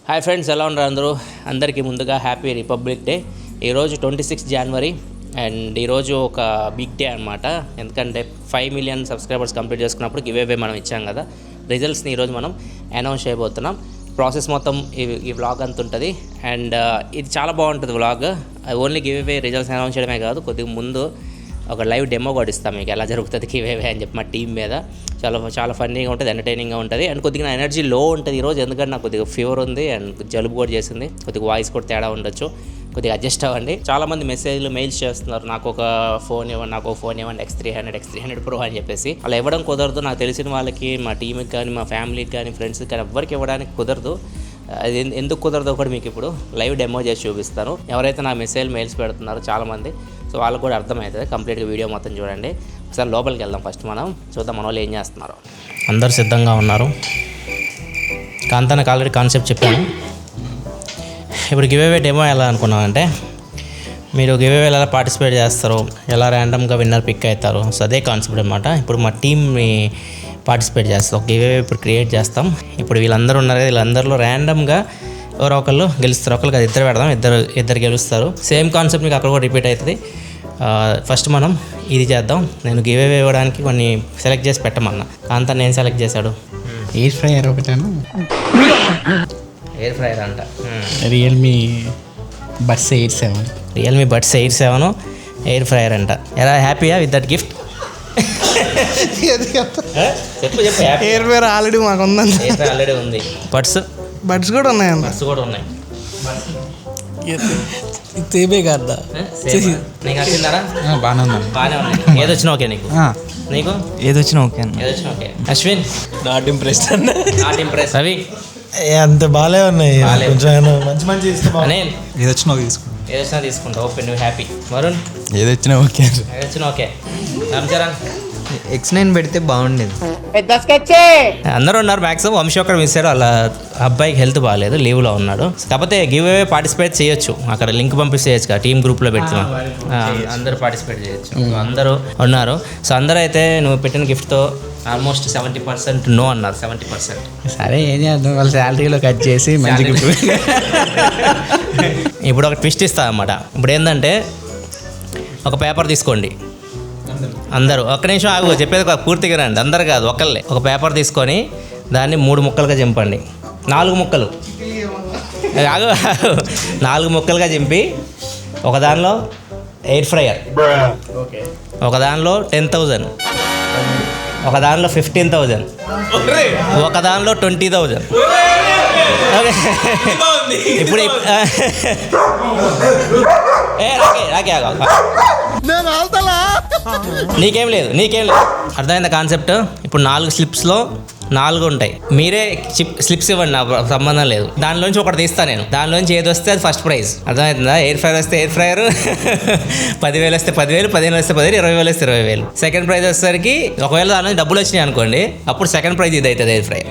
Hi friends, ఎలా ఉన్నారు అందరూ? అందరికీ ముందుగా హ్యాపీ రిపబ్లిక్ డే. ఈరోజు 26 జనవరి అండ్ ఈరోజు ఒక బిగ్ డే అనమాట. ఎందుకంటే 5 మిలియన్ సబ్స్క్రైబర్స్ కంప్లీట్ చేసుకున్నప్పుడు గివ్ అవే మనం ఇచ్చాం కదా. రిజల్ట్స్ని ఈరోజు మనం అనౌన్స్ చేయబోతున్నాం. ప్రాసెస్ మొత్తం ఈ వ్లాగ్ అంత ఉంటుంది అండ్ ఇది చాలా బాగుంటుంది vlog. Only give away results announce చేయడమే కాదు, కొద్దిగా ముందు ఒక లైవ్ డెమో కూడా ఇస్తాం మీకు ఎలా జరుగుతుంది గివ్ అవే అని చెప్పి మా టీం మీద. చాలా ఫన్నీగా ఉంటుంది, ఎంటర్టైనింగ్గా ఉంటుంది అండ్ కొద్దిగా నా ఎనర్జీ లో ఉంటుంది ఈరోజు. ఎందుకంటే నాకు కొద్దిగా ఫీవర్ ఉంది అండ్ జలుబు కూడా చేసింది, కొద్దిగా వాయిస్ కూడా తేడా ఉండొచ్చు, కొద్దిగా అడ్జస్ట్ అవ్వండి. చాలామంది మెయిల్స్ చేస్తున్నారు, నాకు ఒక ఫోన్ ఇవ్వండి X300 Pro అని చెప్పేసి. అలా ఇవ్వడం కుదరదు. నాకు తెలిసిన వాళ్ళకి, మా టీంకి కానీ, మా ఫ్యామిలీకి కానీ, ఫ్రెండ్స్కి కానీ ఎవ్వరికి ఇవ్వడానికి కుదరదు. అది ఎందుకు కుదరదో కూడా మీకు ఇప్పుడు లైవ్ డెమో చేసి చూపిస్తాను. ఎవరైతే నా మెయిల్స్ పెడుతున్నారో చాలామంది, సో వాళ్ళకు కూడా అర్థమవుతుంది. కంప్లీట్గా వీడియో మొత్తం చూడండి. ఒకసారి లోపలికి వెళ్దాం. ఫస్ట్ మనం చూద్దాం మన వాళ్ళు ఏం చేస్తున్నారు. అందరు సిద్ధంగా ఉన్నారు. కాంతానికి ఆల్రెడీ కాన్సెప్ట్ చెప్పాను. ఇప్పుడు గివ్ అవే డెమో ఎలా అనుకున్నామంటే, మీరు గివ్ అవే ఎలా పార్టిసిపేట్ చేస్తారు, ఎలా ర్యాండమ్గా విన్నర్ పిక్ అవుతారు, సో అదే కాన్సెప్ట్ అనమాట. ఇప్పుడు మా టీమ్ని పార్టిసిపేట్ చేస్తాం. ఒక గివ్ అవే ఇప్పుడు క్రియేట్ చేస్తాం. ఇప్పుడు వీళ్ళందరూ ఉన్నారు కదా, వీళ్ళందరిలో ర్యాండమ్గా ఎవరో ఒకళ్ళు గెలుస్తారు. ఒకరికి అది ఇద్దరు పెడదాం, ఇద్దరు గెలుస్తారు. సేమ్ కాన్సెప్ట్ మీకు అక్కడ కూడా రిపీట్ అవుతుంది. ఫస్ట్ మనం ఇది చేద్దాం. నేను గివ్ అవే ఇవ్వడానికి కొన్ని సెలెక్ట్ చేసి పెట్టమన్నా. అంతా నేను సెలెక్ట్ చేశాడు. ఎయిర్ ఫ్రైయర్ ఒకటాను, ఎయిర్ ఫ్రైయర్ అంట. రియల్మీ బడ్స్ 87 ఎయిర్ ఫ్రైయర్ అంట. ఎలా హ్యాపీయా విత్ దట్ గిఫ్ట్? చెప్పు ఎయిర్ ఫ్రైయర్ ఆల్రెడీ మాకు ఉందండి. ఎయిర్ ఫ్రైయర్ ఆల్రెడీ ఉంది. బడ్స్ కూడా ఉన్నాయండి. బడ్స్ కూడా ఉన్నాయి. తేబే కదా నీకు నచ్చిందారా? బాగానే ఉందండి. బాగానే ఉన్నాయి. ఏదొచ్చినా ఓకే నీకు? నీకు ఏదొచ్చినా ఓకే అన్న. ఏదొచ్చినా okay. Ashwin not impress. Ravi అంత బాగాలే ఉన్నాయి. కొంచెం మంచి అనిల్ ఏదొచ్చినా ఓకే తీసుకో. ఏదొచ్చినా తీసుకుంటా. ఓపెన్, నువ్వు హ్యాపీ. వరుణ్ ఏదొచ్చినా ఓకే. ఏదొచ్చినా ఓకే. రామచరణ్ X9 పెడితే బాగుండేది. అందరూ ఉన్నారు. మ్యాక్సిమం వంశీ ఒక్కడ మిస్ అయ్యాడు. వాళ్ళ అబ్బాయికి హెల్త్ బాగాలేదు, లీవ్లో ఉన్నాడు. కాకపోతే గివ్ అవే పార్టిసిపేట్ చేయొచ్చు. అక్కడ లింక్ పంపిస్తేయచ్చు కదా, టీమ్ గ్రూప్లో పెడుతున్నాం. అందరూ పార్టిసిపేట్ చేయొచ్చు. అందరూ ఉన్నారు. సో అందరూ అయితే నువ్వు పెట్టిన గిఫ్ట్తో ఆల్మోస్ట్ 70% నో అన్నారు. 70%. సరే ఏం చేద్దాం, వాళ్ళ శాలరీలో కట్ చేసి మంచి గిఫ్ట్. ఇప్పుడు ఒక ట్విస్ట్ ఇస్తా అన్నమాట. ఇప్పుడు ఏంటంటే, ఒక పేపర్ తీసుకోండి అందరూ. ఒక్క నిమిషం ఆగు, చెప్పేది పూర్తిగా రండి. అందరు కాదు, ఒకళ్ళే. ఒక పేపర్ తీసుకొని దాన్ని 3 ముక్కలుగా చింపండి. 4 ముక్కలు ఆగు 4 ముక్కలుగా చింపి ఒక దానిలో ఎయిర్ ఫ్రైయర్, ఒక దానిలో 10,000, ఒక దానిలో 15,000, ఒక దానిలో 20,000. ఓకే, ఇప్పుడు రాకే నీకేం లేదు. అర్థమైందా కాన్సెప్ట్? ఇప్పుడు 4 స్లిప్స్లో 4 ఉంటాయి. మీరే స్లిప్స్ ఇవ్వండి, నాకు సంబంధం లేదు. దానిలోంచి ఒకటి తీస్తాను నేను. దానిలోంచి ఏది వస్తే అది ఫస్ట్ ప్రైజ్. అర్థమవుతుందా? ఎయిర్ ఫ్రైయర్ వస్తే ఎయిర్ ఫ్రైయర్, 10,000 వస్తే 10,000, 15,000 వస్తే 10,000, 20,000 వస్తే 20,000. సెకండ్ ప్రైజ్ వచ్చేసరికి ఒకవేళ దాని నుంచి డబ్బులు వచ్చినాయి అనుకోండి, అప్పుడు సెకండ్ ప్రైజ్ ఇది అవుతుంది, ఎయిర్ ఫ్రైయర్.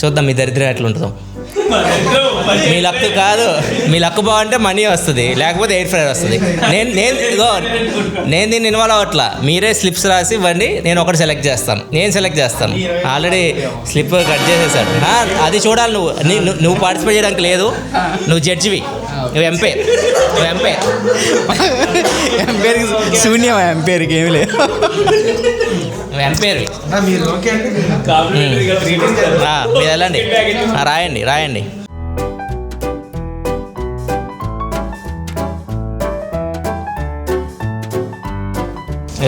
చూద్దాం మీ దరిద్రం ఎట్లా ఉంటుందో. మీ లక్ కాదు, మీ లక్ బాగుంటే మనీ వస్తుంది, లేకపోతే ఎయిర్ ఫ్రైయర్ వస్తుంది. నేను దీన్ని ఇన్వాల్వ్ అవ్వట్లా. మీరే స్లిప్స్ రాసి ఇవ్వండి, నేను ఒకటి సెలెక్ట్ చేస్తాను. ఆల్రెడీ స్లిప్ కట్ చేసేసాడు. అది చూడాలి. నువ్వు పార్టిసిపేట్ చేయడానికి లేదు, నువ్వు జడ్జివి, నువ్వు ఎంపైర్ శూన్యం. ఎంపైర్కి ఏమి లేదు. నువ్వు ఎంపైర్. మీరు వెళ్ళండి, రాయండి.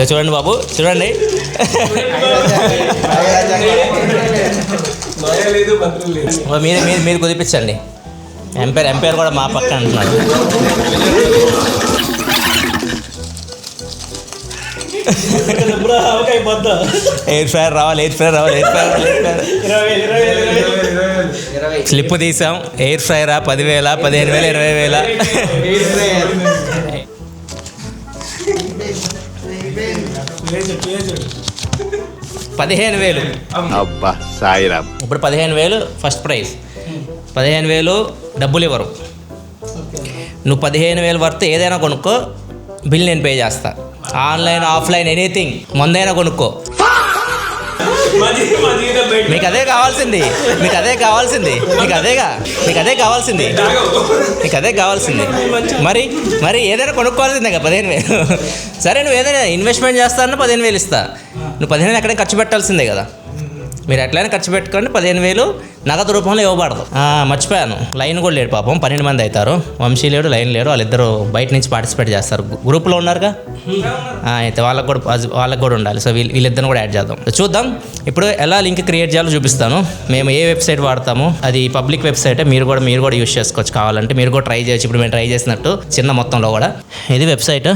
చూడండి బాబు, చూడండి. మీరు కుదిపించండి. ఎంపైర్ కూడా మా పక్కన అంటున్నాడు. ఎయిర్ ఫ్రైయర్ రావాలి. స్లిప్ తీసాం. ఎయిర్ ఫ్రైయరా? 10,000, 15,000, 20,000. $15,000. అబ్బా సాయిరామ్. ఇప్పుడు 15,000 ఫస్ట్ ప్రైజ్. 15,000 డబ్బులు ఇవ్వరు. నువ్వు 15,000 వర్త్ ఏదైనా కొనుక్కో, బిల్ నేను పే చేస్తా. Online, offline, anything. మందైనా కొనుక్కో. మీకు అదే కావాల్సింది మీకు అదే కావాల్సింది మీకు అదే కావాల్సింది మరి మరి ఏదైనా కొనుక్కోవాల్సిందే కదా 15,000. సరే నువ్వు ఏదైనా ఇన్వెస్ట్మెంట్ చేస్తానన్నా 15,000 ఇస్తా. నువ్వు 15,000 ఎక్కడైనా ఖర్చు పెట్టాల్సిందే కదా. మీరు ఎట్లయినా ఖర్చు పెట్టుకోండి. 15,000 నగదు రూపంలో ఇవ్వబడదు. మర్చిపోయాను, లైన్ కూడా లేడు పాపం. 12 మంది అవుతారు. వంశీ లేడు, లైన్ లేడు. వాళ్ళిద్దరు బయట నుంచి పార్టిసిపేట్ చేస్తారు. గ్రూప్లో ఉన్నారుగా, అయితే వాళ్ళకు కూడా ఉండాలి. సో వీళ్ళిద్దరిని కూడా యాడ్ చేద్దాం. చూద్దాం ఇప్పుడు ఎలా లింక్ క్రియేట్ చేయాలో చూపిస్తాను. మేము ఏ వెబ్సైట్ వాడతాము, అది పబ్లిక్ వెబ్సైటే. మీరు కూడా యూజ్ చేసుకోవచ్చు. కావాలంటే మీరు కూడా ట్రై చేయొచ్చు. ఇప్పుడు మేము ట్రై చేసినట్టు చిన్న మొత్తంలో కూడా. ఇది వెబ్సైట్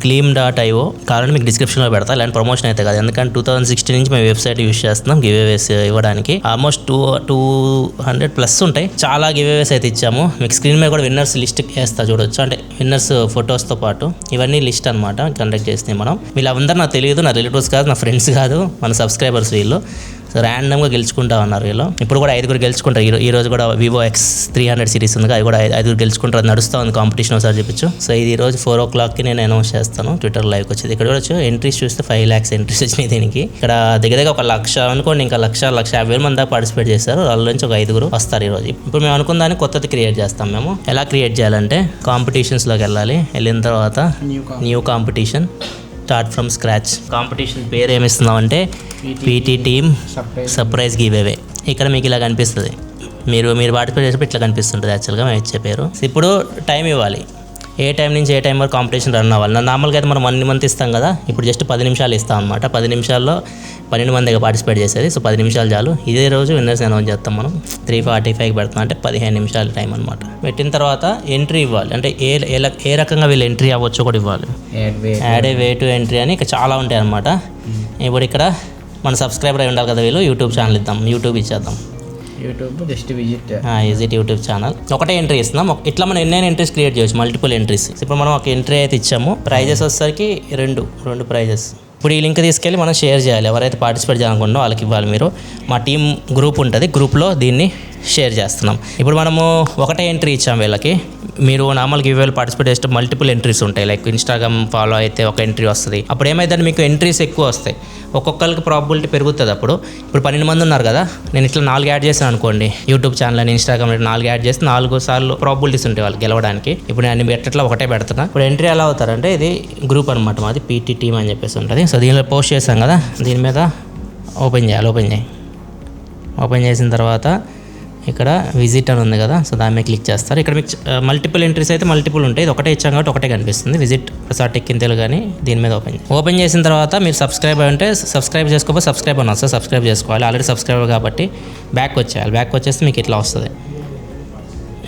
gleam.io. కావాలంటే మీకు డిస్క్రిప్షన్లో పెడతా. ఇలాంటి ప్రమోషన్ అయితే కాదు, ఎందుకంటే 2016 నుంచి మేము వెబ్సైట్ యూజ్ చేస్తున్నాం గివేవేస్ ఇవ్వడానికి. ఆల్మోస్ట్ 200+ ఉంటాయి. చాలా గివేవేస్ అయితే ఇచ్చాము. మీకు స్క్రీన్ మీద కూడా విన్నర్స్ లిస్ట్ వేస్తా, చూడొచ్చు. అంటే విన్నర్స్ ఫొటోస్తో పాటు ఇవన్నీ లిస్ట్ అనమాట కండక్ట్ చేసినాయి మనం. వీళ్ళందరూ నాకు తెలియదు, నా రిలేటివ్స్ కాదు, నా ఫ్రెండ్స్ కాదు, మన సబ్స్క్రైబర్స్ వీళ్ళు. సో ర్యాండమ్గా గెలుచుకుంటా ఉన్నారు వీళ్ళు. ఇప్పుడు కూడా 5 గెలుచుకుంటారు. ఈ రోజు కూడా Vivo X300 సిరీస్ ఉంది, అది కూడా 5 గెలుచుకుంటారు. అది నడుస్తూ ఉంది కాంపిటీషన్. ఒకసారి చూపించు. సో ఇది ఈరోజు 4 o'clockకి నేను అనౌన్స్ చేస్తాను. ట్విట్టర్ లైవ్కి వచ్చేది. ఇక్కడ చూడొచ్చు, ఎంట్రీస్ చూస్తే 5 lakhs ఎంట్రీస్ వచ్చినాయి దీనికి. ఇక్కడ దగ్గర 1,00,000 అనుకోండి, ఇంకా 1,50,000 మంది దాకా పార్టిసిపేట్ చేస్తారు. వాళ్ళ నుంచి ఒక 5 వస్తారు ఈరోజు. ఇప్పుడు మేము అనుకున్న దాన్ని కొత్తది క్రియేట్ చేస్తాం. మేము ఎలా క్రియేట్ చేయాలంటే కాంపిటీషన్స్లోకి వెళ్ళాలి. వెళ్ళిన తర్వాత new competition, start from scratch. Competition పేరు ఏమిస్తున్నాం అంటే పీటీ టీమ్ సర్ప్రైజ్ గివేవే. ఇక్కడ మీకు ఇలా కనిపిస్తుంది. మీరు పార్టిసిపేట్ చేసినప్పుడు ఇట్లా కనిపిస్తుంటుంది యాక్చువల్గా మేము ఇచ్చే పేరు. ఇప్పుడు టైం ఇవ్వాలి. ఏ టైం నుంచి ఏ టైం వరకు కాంపిటీషన్ రన్ అవ్వాలి. నార్మల్గా అయితే మనం 1 month ఇస్తాం కదా, ఇప్పుడు జస్ట్ 10 నిమిషాలు ఇస్తాం అనమాట. 10 నిమిషాల్లో 12 మందిగా పార్టిసిపేట్ చేసేది. సో 10 నిమిషాలు చాలు. ఇదే రోజు విన్నర్స్ అనౌన్స్ చేస్తాం మనం. 3:45 పెడతాం, అంటే 15 నిమిషాల టైం అనమాట. పెట్టిన తర్వాత ఎంట్రీ ఇవ్వాలి. అంటే ఏ రకంగా వీళ్ళు ఎంట్రీ అవ్వచ్చో కూడా ఇవ్వాలి. Add A way to entry అని ఇక్కడ చాలా ఉంటాయి అనమాట. ఇప్పుడు ఇక్కడ మన సబ్స్క్రైబర్ అయి ఉండాలి కదా వీళ్ళు. యూట్యూబ్ ఛానల్ ఇద్దాం, యూట్యూబ్ ఇచ్చేద్దాం. Just visit YouTube channel. ఒకటే ఎంట్రీ ఇస్తున్నాం. ఇట్లా మనం ఎన్నైనా ఎంట్రీస్ క్రియేట్ చేయొచ్చు, మల్టిపుల్ ఎంట్రీస్. ఇప్పుడు మనం ఒక ఎంట్రీ అయితే ఇచ్చాము. ప్రైజెస్ వచ్చేసరికి రెండు ప్రైజెస్. ఇప్పుడు ఈ లింక్ తీసుకెళ్ళి మనం షేర్ చేయాలి. ఎవరైతే పార్టిసిపేట్ చేయాలనుకుంటున్నారో వాళ్ళకి ఇవ్వాలి. మీరు మా టీం గ్రూప్ ఉంటుంది, గ్రూప్లో దీన్ని షేర్ చేస్తున్నాం. ఇప్పుడు మనము ఒకటే ఎంట్రీ ఇచ్చాం వీళ్ళకి. మీరు నార్మల్గా ఇవాళ పార్టిసిపేట్ చేస్తే మల్టిపుల్ ఎంట్రీస్ ఉంటాయి. లైక్ ఇన్స్టాగ్రామ్ ఫాలో అయితే ఒక ఎంట్రీ వస్తుంది. అప్పుడు ఏమైందంటే మీకు ఎంట్రీస్ ఎక్కువ వస్తాయి, ఒక్కొక్కరికి ప్రాబిలిటీ పెరుగుతుంది. ఇప్పుడు 12 మంది ఉన్నారు కదా, నేను ఇట్లా 4 యాడ్ చేశాను అనుకోండి. యూట్యూబ్ ఛానల్ అని ఇన్స్టాగ్రామ్ 4 యాడ్ చేస్తే 4 సార్లు ప్రాబిలిటీస్ ఉంటాయి వాళ్ళు గెలవడానికి. ఇప్పుడు నేను ఎట్లా ఒకటే పెడుతున్నా. ఇప్పుడు ఎంట్రీ ఎలా అవుతారంటే, ఇది గ్రూప్ అనమాట మాది, పీటీ టీమ్ అని చెప్పేసి ఉంటుంది. సో దీనిలో పోస్ట్ చేశాం కదా, దీని మీద ఓపెన్ చేసిన తర్వాత ఇక్కడ విజిట్ అని ఉంది కదా, సో దాని మీద క్లిక్ చేస్తారు. ఇక్కడ మీకు మల్టిపుల్ ఎంట్రీస్ అయితే మల్టిపుల్ ఉంటాయి. ఇది ఒకటే ఇచ్చాం కాబట్టి ఒకటే కనిపిస్తుంది. Visit Prasad tech in Telugu కానీ దీని మీద ఓపెన్ చేసిన తర్వాత మీరు సబ్స్క్రైబ్ అంటే సబ్స్క్రైబ్ చేసుకోకపోతే సబ్స్క్రైబ్ అని వస్తుంది. సబ్స్క్రైబ్ చేసుకోవాలి. ఆల్రెడీ సబ్స్క్రైబర్ కాబట్టి బ్యాక్ వచ్చేస్తే మీకు ఇట్లా వస్తుంది.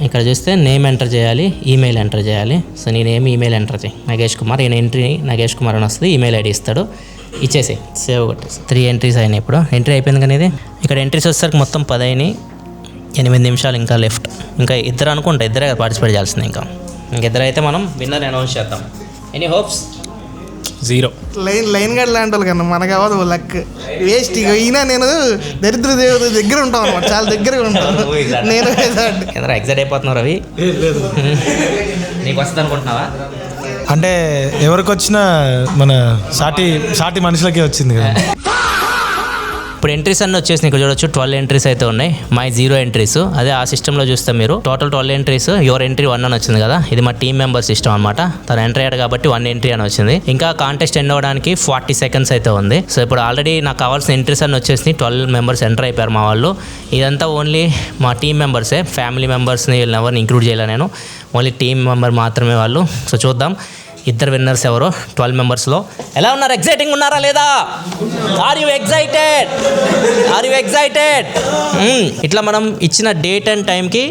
ఇక్కడ చూస్తే నేమ్ ఎంటర్ చేయాలి, ఈమెయిల్ ఎంటర్ చేయాలి. సో నేను ఈమెయిల్ ఎంటర్ చేయి, నగేష్ కుమార్. ఈయన ఎంట్రీ నగేష్ కుమార్ అని వస్తుంది. ఈమెయిల్ ఐడి ఇస్తాడు, ఇచ్చేసి సేవ్ కొట్టేసి. 3 ఎంట్రీస్ అయినాయి. ఇప్పుడు ఎంట్రీ అయిపోయింది కానీ ఇది ఇక్కడ ఎంట్రీస్ వచ్చేసరికి మొత్తం 10 అయినాయి. 8 నిమిషాలు ఇంకా లెఫ్ట్. ఇంకా ఇద్దరు అనుకుంటా, ఇద్దరే పార్టిసిపేట్ చేయాల్సింది. ఇంకిద్దరు అయితే మనం విన్నర్ అనౌన్స్ చేద్దాం. Any hopes? 0. లైన్ గడ్ లాంటి వాళ్ళు కన్నా మనకు అవ్వదు లక్ వేస్ట్. అయినా నేను దరిద్ర దేవుడు దగ్గర ఉంటాను అనమాట, చాలా దగ్గరగా ఉంటాను నేను. ఎగ్జైట్ అయిపోతున్నావు రవి? నీకు వస్తుంది అనుకుంటున్నావా? అంటే ఎవరికి వచ్చినా మన సాటి మనుషులకే వచ్చింది కదా. ఇప్పుడు ఎంట్రీస్ అన్నీ వచ్చేసి ఇక్కడ చూడొచ్చు. 12 ఎంట్రీస్ అయితే ఉన్నాయి. My 0 entries. అదే ఆ సిస్టంలో చూస్తే మీరు టోటల్ 12 ఎంట్రీస్. యువర్ ఎంట్రీ 1 అని వచ్చింది కదా, ఇది మా టీమ్ మెంబర్ సిస్టమ్ అనమాట. తను ఎంట్రీ అయ్యాడు కాబట్టి 1 ఎంట్రీ అని వచ్చింది. ఇంకా కాంటెస్ట్ ఎండ్ అవ్వడానికి 40 seconds అయితే ఉంది. సో ఇప్పుడు ఆల్రెడీ నాకు కావాల్సిన ఎంట్రీస్ అన్ని వచ్చేసి 12 మెంబర్స్ ఎంటర్ అయిపోయారు మా వాళ్ళు. ఇదంతా ఓన్లీ మా టీమ్ మెంబర్సే, ఫ్యామిలీ మెంబర్స్ని వీళ్ళని ఎవరిని ఇంక్లూడ్ చేయలే నేను. ఓన్లీ టీమ్ మెంబర్ మాత్రమే వాళ్ళు. సో చూద్దాం ఇద్దరు విన్నర్స్ ఎవరో 12 మెంబర్స్లో. ఎలా ఉన్నారు? ఎగ్జైటింగ్ ఉన్నారా లేదా? Are you excited? ఇట్లా మనం ఇచ్చిన డేట్ అండ్ టైంకి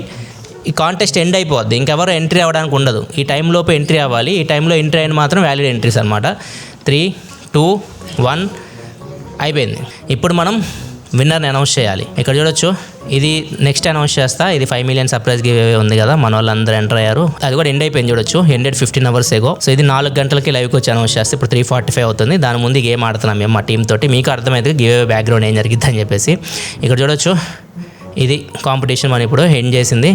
ఈ కాంటెస్ట్ ఎండ్ అయిపోద్ది. ఇంకెవరో ఎంట్రీ అవ్వడానికి ఉండదు. ఈ టైంలోపు ఎంట్రీ అవ్వాలి. ఈ టైంలో ఎంట్రీ అయిన మాత్రం వ్యాలిడ్ ఎంట్రీస్ అనమాట. 3, 2, 1 అయిపోయింది. ఇప్పుడు మనం విన్నర్ని అనౌన్స్ చేయాలి. ఇక్కడ చూడొచ్చు, ఇది నెక్స్ట్ అనౌన్స్ చేస్తా. ఇది 5 million సర్ప్రైజ్ గివ్ అవే ఉంది కదా, మన వాళ్ళందరూ ఎంటర్ అయ్యారు. అది కూడా ఎండ్ అయిపోయింది చూడొచ్చు. Ended 15 hours ago. సో ఇది 4 గంటలకి లైవ్కి వచ్చి అనౌన్స్ చేస్తే ఇప్పుడు 3:45 అవుతుంది. దాని ముందు గేమ్ ఆడుతున్నాం మేము మా టీం తోటి. మీకు అర్థమైంది గివ్ అవే బ్యాక్గ్రౌండ్ ఏం జరిగిద్ది అని చెప్పేసి. ఇక్కడ చూడొచ్చు, ఇది కాంపిటీషన్ మనం ఇప్పుడు ఎండ్ చేసింది.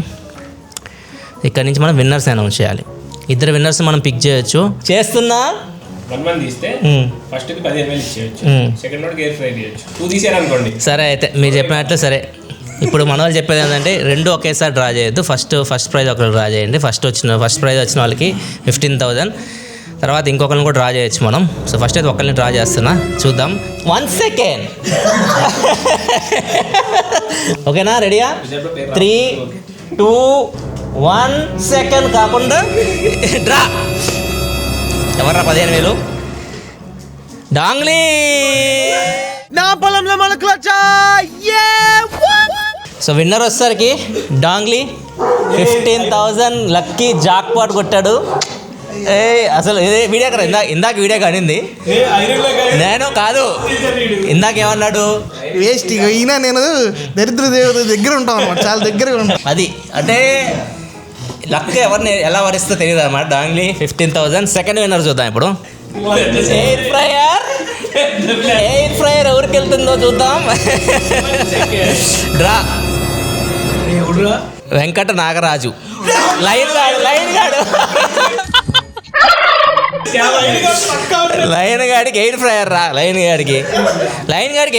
ఇక్కడ నుంచి మనం విన్నర్స్ అనౌన్స్ చేయాలి. 2 విన్నర్స్ మనం పిక్ చేయొచ్చు. 1 మంత్ తీస్తే ఫస్ట్కి 15,000 ఇచ్చేయచ్చు, సెకండ్ వాడికి ఎయిర్ ఫ్రైర్ ఇవ్వచ్చు. 2 తీసారనుకోండి. సరే అయితే మీరు చెప్పినట్లు సరే. ఇప్పుడు మన వాళ్ళు చెప్పేది ఏంటంటే 2 ఒకేసారి డ్రా చేయొద్దు. ఫస్ట్ ప్రైజ్ ఒకరు డ్రా చేయండి. ఫస్ట్ ప్రైజ్ వచ్చిన వాళ్ళకి 15,000, తర్వాత ఇంకొకరిని కూడా డ్రా చేయొచ్చు మనం. సో ఫస్ట్ అయితే ఒకరిని డ్రా చేస్తున్నా, చూద్దాం. 1 సెకండ్. ఓకేనా, రెడీయా? 3, 2, 1 సెకండ్ కాకుండా డ్రా. ఎవర్రా 15,000? డాంగ్లీ. నా పొలంలో మొలకలు వచ్చాయి. సో విన్నర్ వచ్చేసరికి డాంగ్లీ 15,000 లక్కీ జాక్ పాట్ కొట్టాడు. అసలు వీడియో కదా, ఇందాక వీడియో కానింది నేను కాదు. ఇందాక ఏమన్నాడు? వేస్ట్. ఈయన నేను దరిద్ర దేవుడు దగ్గర ఉంటాం అనమాట, చాలా దగ్గరగా ఉంటాం. అది అంటే లక్ ఎవరిని ఎలా వరిస్తుందో తెలియదు అనమాట. డాంగ్లీ 15,000. సెకండ్ విన్నర్ చూద్దాం ఇప్పుడు. ఎయిర్ ఫ్రైయర్ ఎవరికి వెళ్తుందో చూద్దాం. డ్రా. వెంకట నాగరాజు. లైన్ గాడు లైన్ గాడికి ఎయిర్ ఫ్రైయర్ రా. లైన్ గాడికి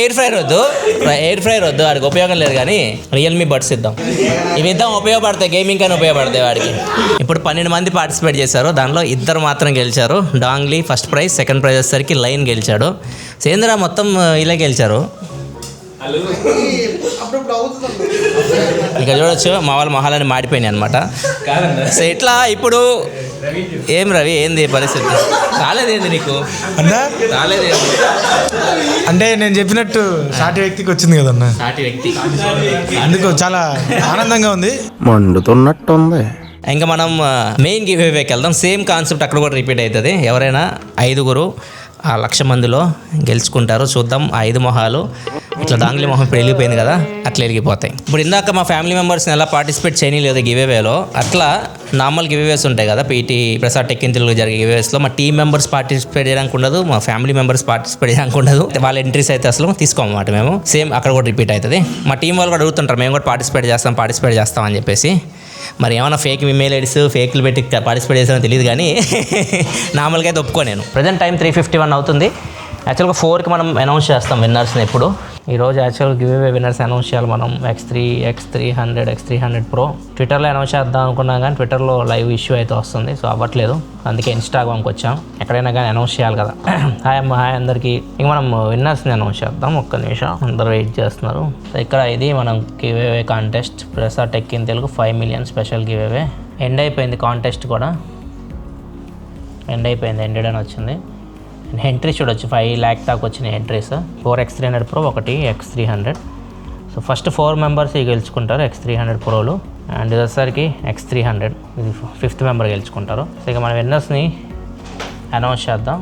ఎయిర్ ఫ్రైయర్ వద్దు, వాడికి ఉపయోగం లేదు. కానీ రియల్మీ బడ్స్ ఇద్దాం. ఇవి ఇద్దాం, ఉపయోగపడతాయి, గేమింగ్ కానీ ఉపయోగపడతాయి వాడికి. ఇప్పుడు 12 మంది పార్టిసిపేట్ చేశారు, దానిలో 2 మాత్రం గెలిచారు. డాంగ్లీ ఫస్ట్ ప్రైజ్, సెకండ్ ప్రైజ్ వచ్చేసరికి లైన్ గెలిచాడు. సేంద్ర మొత్తం ఇలా గెలిచారు. ఇక చూడొచ్చు మా వాళ్ళ మొహాలని మాడిపోయినాయి అనమాట. సో ఇట్లా ఇప్పుడు ఏం రవి, ఏంది పరిస్థితి? రాలేదేంది నీకు? రాలేదేంది అంటే నేను చెప్పినట్టు సాటి వ్యక్తికి వచ్చింది కదన్నా, సాటి వ్యక్తి. అందుకు చాలా ఆనందంగా ఉంది. మండుతున్నట్టుంది. ఇంకా మనం మెయిన్ గివ్ అవేకి వెళ్దాం. సేమ్ కాన్సెప్ట్ అక్కడ కూడా రిపీట్ అవుతుంది. ఎవరైనా 5 ఆ 1,00,000 మందిలో గెలుచుకుంటారు. చూద్దాం 5 మొహాలు. ఇట్లా డాంగ్లీ మొహం ఇప్పుడు వెళ్ళిపోయింది కదా, అట్లా వెళ్ళిపోతాయి. ఇప్పుడు ఇందాక మా ఫ్యామిలీ మెంబర్స్ని ఎలా పార్టిసిపేట్ చేయలేదు గివ్ అవేలో, అట్లా నార్మల్ గివ్ అవేస్ ఉంటాయి కదా, PT Prasad tech in Telugu జరిగే గివ్ అవేస్లో మా టీం మెంబర్స్ పార్టిసిపేట్ చేయడానికి ఉండదు, మా ఫ్యామిలీ మెంబర్స్ పార్టిసిపేట్ చేయడానికి ఉండదు. వాళ్ళ ఎంట్రీస్ అయితే అసలు తీసుకోమన్నమాట మేము. సేమ్ అక్కడ కూడా రిపీట్ అవుతుంది. మా టీం వాళ్ళు కూడా అడుగుతుంటారు, మేము కూడా పార్టిసిపేట్ చేస్తాం అని చెప్పేసి. మరి ఏమైనా ఫేక్ ఈమెయిల్ ఐడీస్ ఫేక్లు పెట్టి పార్టిసిపేట్ చేసానో తెలియదు, కానీ నార్మల్గా అయితే ఒప్పుకో. నేను ప్రజెంట్ టైం 3:51 అవుతుంది. యాక్చువల్గా 4కి మనం అనౌన్స్ చేస్తాం విన్నర్స్ని. ఎప్పుడు ఈరోజు యాక్చువల్గా గివ్ అవే విన్నర్స్ అనౌన్స్ చేయాలి మనం. X300 Pro ట్విట్టర్లో అనౌన్స్ చేద్దాం అనుకున్నాం, కానీ ట్విట్టర్లో లైవ్ ఇష్యూ అయితే వస్తుంది, సో అవ్వట్లేదు. అందుకే ఇన్స్టాగ్రామ్కి వచ్చాం. ఎక్కడైనా కానీ అనౌన్స్ చేయాలి కదా. హాయ్ అమ్మ, హాయ్ అందరికీ. ఇంక మనం విన్నర్స్ని అనౌన్స్ చేద్దాం. ఒక్క నిమిషం, అందరూ వెయిట్ చేస్తున్నారు. సో ఇక్కడ ఇది మనం giveaway contest, Prasad tech in Telugu 5 million special giveaway. End అయిపోయింది కాంటెస్ట్ కూడా, ఎండెడ్ అని వచ్చింది. ఎంట్రీ చూడొచ్చు, 5 lakh దాకా వచ్చినాయి entries. 4 X300 Pro, 1 X300. So first 4 members గెలుచుకుంటారు X300 Proలు. అండ్ ఇది వచ్చేసరికి X300, ఇది 5th మెంబర్ గెలుచుకుంటారు. సో ఇక మన విన్నర్స్ని అనౌన్స్ చేద్దాం.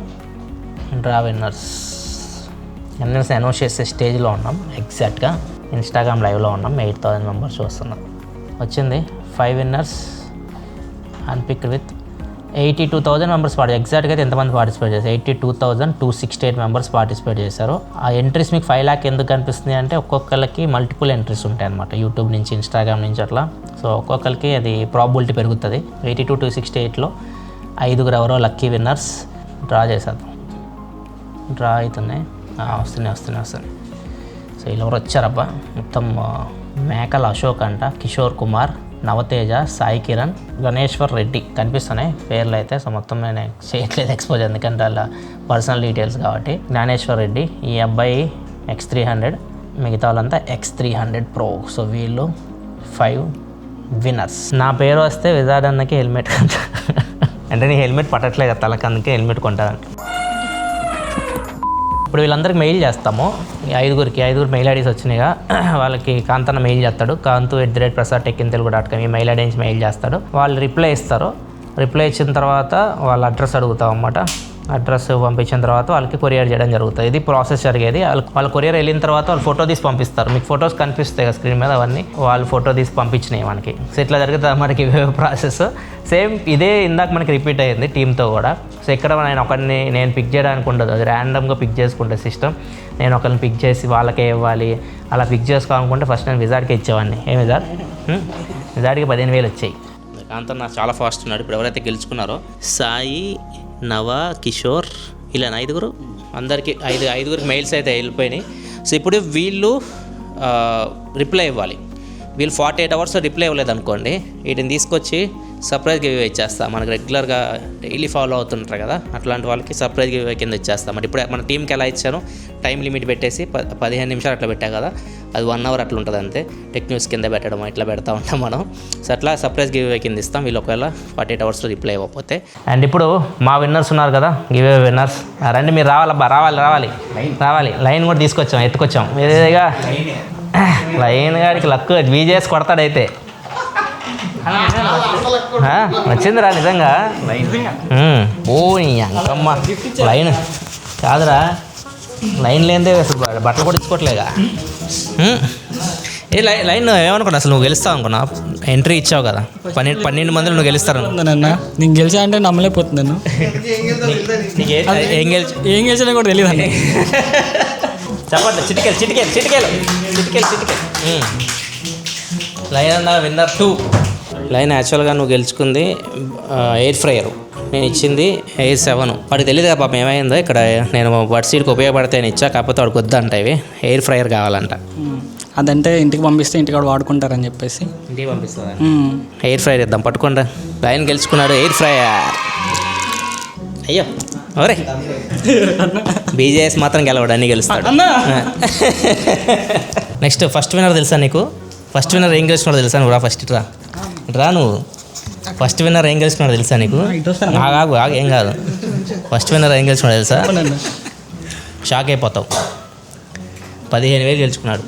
డ్రా విన్నర్స్ అనౌన్స్ చేసే స్టేజ్లో ఉన్నాం. ఎగ్జాక్ట్గా ఇన్స్టాగ్రామ్ లైవ్లో ఉన్నాం. 8,000 మెంబర్స్ చూస్తున్నాం. వచ్చింది 5 winners అన్పిక్డ్ విత్ 82,000 మెంబర్స్ ఎగ్జాక్ట్గా అయితే ఎంతమంది పార్టిసిపేట్ చేశారు? 82,268 మెంబర్స్ పార్టిసిపేట్ చేశారు. ఆ ఎంట్రీస్ మీకు 5 lakh ఎందుకు కనిపిస్తుంది అంటే ఒక్కొక్కరికి మల్టిపుల్ ఎంట్రీస్ ఉంటాయి అనమాట, యూట్యూబ్ నుంచి, ఇన్స్టాగ్రామ్ నుంచి అట్లా. సో ఒక్కొక్కరికి అది ప్రాబిలిటీ పెరుగుతుంది. 82,268లో 5 ఎవరో లక్కీ విన్నర్స్. డ్రా చేసేద్దాం. డ్రా అవుతున్నాయి, వస్తున్నాయి. సో ఇలా ఎవరు వచ్చారబ్బా, మొత్తం మేకల అశోక్ అంట, కిషోర్ కుమార్, నవతేజ, సాయి కిరణ్, గణేశ్వర్ రెడ్డి కనిపిస్తున్నాయి పేర్లు అయితే. సో మొత్తం నేను చేయట్లేదు ఎక్స్పోజ్, ఎందుకంటే అలా పర్సనల్ డీటెయిల్స్ కాబట్టి. జ్ఞానేశ్వర్ రెడ్డి, ఈ అబ్బాయి X300, మిగతా వాళ్ళంతా X300 Pro. సో వీళ్ళు 5 winners. నా పేరు వస్తే విజాడ్ అన్నకి హెల్మెట్ కొంటా. అంటే నీ హెల్మెట్ పట్టట్లేదు తలకి, అందుకే హెల్మెట్ కొంటాను. ఇప్పుడు వీళ్ళందరికీ మెయిల్ చేస్తాము. ఈ 5 మెయిల్ ఐడీస్ వచ్చినాయిగా, వాళ్ళకి కాంతన్న మెయిల్ చేస్తాడు, kantu@prasadtekintelugu.com. ఈ మెయిల్ ఐడీ నుంచి మెయిల్ చేస్తాడు. వాళ్ళు రిప్లై ఇస్తారు. రిప్లై ఇచ్చిన తర్వాత వాళ్ళ అడ్రస్ అడుగుతాం అన్నమాట. అడ్రస్ పంపించిన తర్వాత వాళ్ళకి కొరియర్ చేయడం జరుగుతుంది. ఇది ప్రాసెస్ జరిగేది. వాళ్ళ కొరియర్ వెళ్ళిన తర్వాత వాళ్ళు ఫోటో తీసి పంపిస్తారు. మీకు ఫొటోస్ కనిపిస్తాయి కదా స్క్రీన్ మీద, అవన్నీ వాళ్ళు ఫోటో తీసి పంపించినాయి మనకి. సో ఇట్లా జరుగుతుంది మనకి ప్రాసెస్. సేమ్ ఇదే ఇందాక మనకి రిపీట్ అయ్యింది టీంతో కూడా. సో ఇక్కడ నేను పిక్ చేయడానికి ఉండదు, అది ర్యాండమ్గా పిక్ చేసుకుంటే సిస్టమ్. నేను ఒకరిని పిక్ చేసి వాళ్ళకే ఇవ్వాలి, అలా పిక్ చేసుకోవాలనుకుంటే ఫస్ట్ నేను విజాడ్కే ఇచ్చేవాడిని. విజాడ్కి 15,000 వచ్చాయి. కాంతన్న చాలా ఫాస్ట్ ఉన్నాడు. ఇప్పుడు ఎవరైతే గెలుచుకున్నారో సాయి నవ, కిషోర్, ఇలా 5 అందరికీ ఐదుగురికి మెయిల్స్ అయితే వెళ్ళిపోయినాయి. సో ఇప్పుడు వీళ్ళు రిప్లై ఇవ్వాలి. వీళ్ళు 48 అవర్స్ రిప్లై ఇవ్వలేదు అనుకోండి, వీటిని తీసుకొచ్చి సర్ప్రైజ్ గివ్ ఇచ్చేస్తాం. మనకు రెగ్యులర్గా డైలీ ఫాలో అవుతుంటారు కదా, అట్లాంటి వాళ్ళకి సర్ప్రైజ్ గివ్ కింద ఇచ్చేస్తాం. మరి ఇప్పుడు మన టీంకి ఎలా ఇచ్చాను, టైం లిమిట్ పెట్టేసి 15 నిమిషాలు అట్లా పెట్టా కదా, అది 1 అవర్ అట్లా ఉంటుంది అంతే. టెక్ న్యూస్ కింద పెట్టడం ఇట్లా పెడతా ఉంటాం మనం. సో అట్లా సర్ప్రైజ్ గివ్ కింద ఇస్తాం వీళ్ళు ఒకవేళ 48 అవర్స్లో రిప్లై ఇవ్వకపోతే. అండ్ ఇప్పుడు మా విన్నర్స్ ఉన్నారు కదా, గివ్ విన్నర్స్ రండి, మీరు రావాలబ్బా, రావాలి. లైన్ కూడా తీసుకొచ్చాం, ఎత్తుకొచ్చాం. మీరేగా లైన్ గారికి లక్కు బీజేఎస్ కొడతాడైతే. వచ్చిందిరా నిజంగా. ఓ అంకమ్మ లైన్ కాదురా, లైన్ లేదే అసలు బట్టలు కూడా ఇచ్చుకోవట్లేగా. ఏ లైన్ ఏమనుకున్నా, అసలు నువ్వు గెలుస్తావు అనుకున్నా, ఎంట్రీ ఇచ్చావు కదా, 12 మందిలో నువ్వు గెలుస్తారు. నేను గెలిచా అంటే నమ్మలేకపోతున్నాను. ఏం గెలిచినా కూడా తెలియదు అండి. చెప్పండి, చిటికెలు లైన్ అన్న విన్నర్ 2. లైన్ యాక్చువల్గా నువ్వు గెలుచుకుంది ఎయిర్ ఫ్రైయర్, నేను ఇచ్చింది ఎయిర్ 7. వాడికి తెలియదు కదా పాపం ఏమైందో. ఇక్కడ నేను బడ్ సీడ్కి ఉపయోగపడితే ఇచ్చా, కాకపోతే వాడికి వద్దంట, ఇవి ఎయిర్ ఫ్రైయర్ కావాలంట. అదంటే ఇంటికి పంపిస్తే ఇంటికాడ వాడుకుంటారని చెప్పేసి ఇంటికి పంపిస్తుందా? ఎయిర్ ఫ్రైయర్ ఇద్దాం, పట్టుకోండి. లైన్ గెలుచుకున్నాడు ఎయిర్ ఫ్రైయర్. అయ్యో ఓరే, బీజేఎస్ మాత్రం గెలవడు, అన్నీ గెలుస్తాడు. నెక్స్ట్ ఫస్ట్ విన్నర్ తెలుసా నీకు? ఫస్ట్ విన్నర్ ఏం గెలుచుకున్నాడు తెలుసా? నువ్వు రా, ఫస్ట్ రా నువ్వు. ఫస్ట్ విన్నర్ ఏం గెలుచుకున్నాడు తెలుసా నీకు? ఆగు ఏం కాదు. ఫస్ట్ విన్నర్ ఏం గెలుచుకున్నాడు తెలుసా? షాక్ అయిపోతావు. 15,000 గెలుచుకున్నాడు.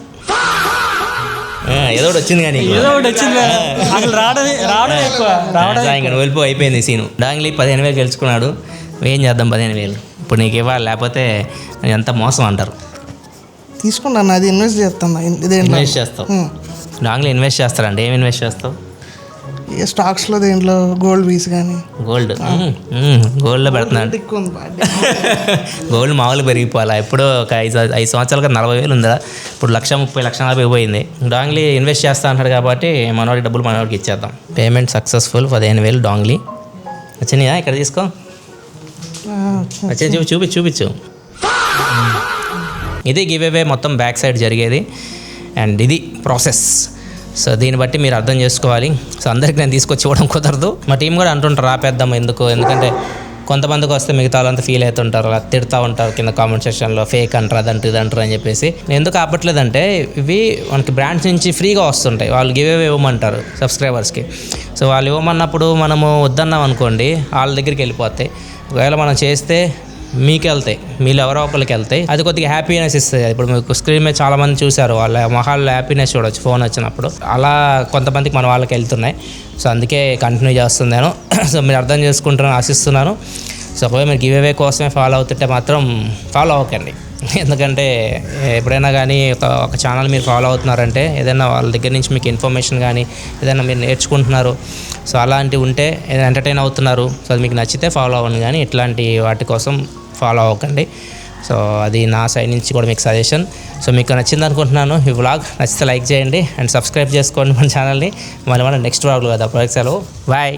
ఏదో ఒకటి వచ్చింది కానీ ఇంకా నువ్వు వెళ్ళిపో, అయిపోయింది సీను. డాంగ్లీ 15,000 గెలుచుకున్నాడు. ఏం చేద్దాం 15,000 ఇప్పుడు నీకు ఇవ్వాలి, లేకపోతే ఎంత మోసం అంటారు. తీసుకున్నాను, అది ఇన్వెస్ట్ చేస్తాను. ఇన్వెస్ట్ చేస్తావు? డాంగ్లీ ఇన్వెస్ట్ చేస్తారండి. ఏం ఇన్వెస్ట్ చేస్తావు? స్టాక్స్లో, దేంట్లో గోల్డ్ పీస్ కానీ. గోల్డ్లో పెడుతున్నాడు. గోల్డ్ మామూలు పెరిగిపోవాలా. ఎప్పుడో ఒక 5 సంవత్సరాలుగా 40,000 ఉందా, ఇప్పుడు 1,30,000 1,40,000 పోయింది. డాంగ్లీ ఇన్వెస్ట్ చేస్తా అంటాడు కాబట్టి మనవాడికి డబ్బులు మనవాడికి ఇచ్చేద్దాం. పేమెంట్ సక్సెస్ఫుల్ 15,000 డాంగ్లీ వచ్చినాయా? ఇక్కడ తీసుకో, వచ్చే చూపించు. ఇది గివ్ అవే మొత్తం బ్యాక్ సైడ్ జరిగేది, అండ్ ఇది ప్రాసెస్. సో దీన్ని బట్టి మీరు అర్థం చేసుకోవాలి. సో అందరికి నేను తీసుకొచ్చి ఇవ్వడం కుదరదు. మా టీం కూడా అంటుంటారు ఆపేద్దాం ఎందుకంటే కొంతమందికి వస్తే మిగతా వాళ్ళంతా ఫీల్ అవుతుంటారు, అలా తిడతా ఉంటారు కింద కామెంట్ సెక్షన్లో, ఫేక్ అంటారు, అదంటారు ఇదంటారు అని చెప్పేసి. నేను ఎందుకు ఆపట్లేదంటే ఇవి మనకి బ్రాండ్స్ నుంచి ఫ్రీగా వస్తుంటాయి, వాళ్ళు గివ్ అవే ఇవ్వమంటారు సబ్స్క్రైబర్స్కి. సో వాళ్ళు ఇవ్వమన్నప్పుడు మనము వద్దన్నాం అనుకోండి, వాళ్ళ దగ్గరికి వెళ్ళిపోతాయి. ఒకవేళ మనం చేస్తే మీకు వెళ్తాయి, మీరు ఎవరో ఒకరికి వెళ్తాయి, అది కొద్దిగా హ్యాపీనెస్ ఇస్తుంది. ఇప్పుడు మీకు స్క్రీన్ మీద చాలామంది చూశారు, వాళ్ళ మొహాల్లో హ్యాపీనెస్ చూడవచ్చు ఫోన్ వచ్చినప్పుడు. అలా కొంతమందికి మన వాళ్ళకి వెళ్తున్నాయి. సో అందుకే కంటిన్యూ చేస్తున్నాను నేను. సో మీరు అర్థం చేసుకుంటారని ఆశిస్తున్నాను. సో ఒకవేళ మీరు గివ్ అవే కోసమే ఫాలో అవుతుంటే మాత్రం ఫాలో అవ్వకండి. ఎందుకంటే ఎప్పుడైనా కానీ ఒక ఛానల్ మీరు ఫాలో అవుతున్నారంటే ఏదైనా వాళ్ళ దగ్గర నుంచి మీకు ఇన్ఫర్మేషన్ కానీ ఏదైనా మీరు నేర్చుకుంటున్నారు, సో అలాంటివి ఉంటే ఏదైనా ఎంటర్టైన్ అవుతున్నారు, సో అది మీకు నచ్చితే ఫాలో అవ్వండి, కానీ ఇట్లాంటి వాటి కోసం ఫాలో అవ్వకండి. సో అది నా సైడ్ నుంచి కూడా మీకు సజెషన్. సో మీకు నచ్చింది అనుకుంటున్నాను ఈ వ్లాగ్. నచ్చితే లైక్ చేయండి అండ్ సబ్స్క్రైబ్ చేసుకోండి మన ఛానల్ని. మళ్ళీ నెక్స్ట్ వ్లాగ్లో కదా, ప్రొడక్ట్స్. బాయ్.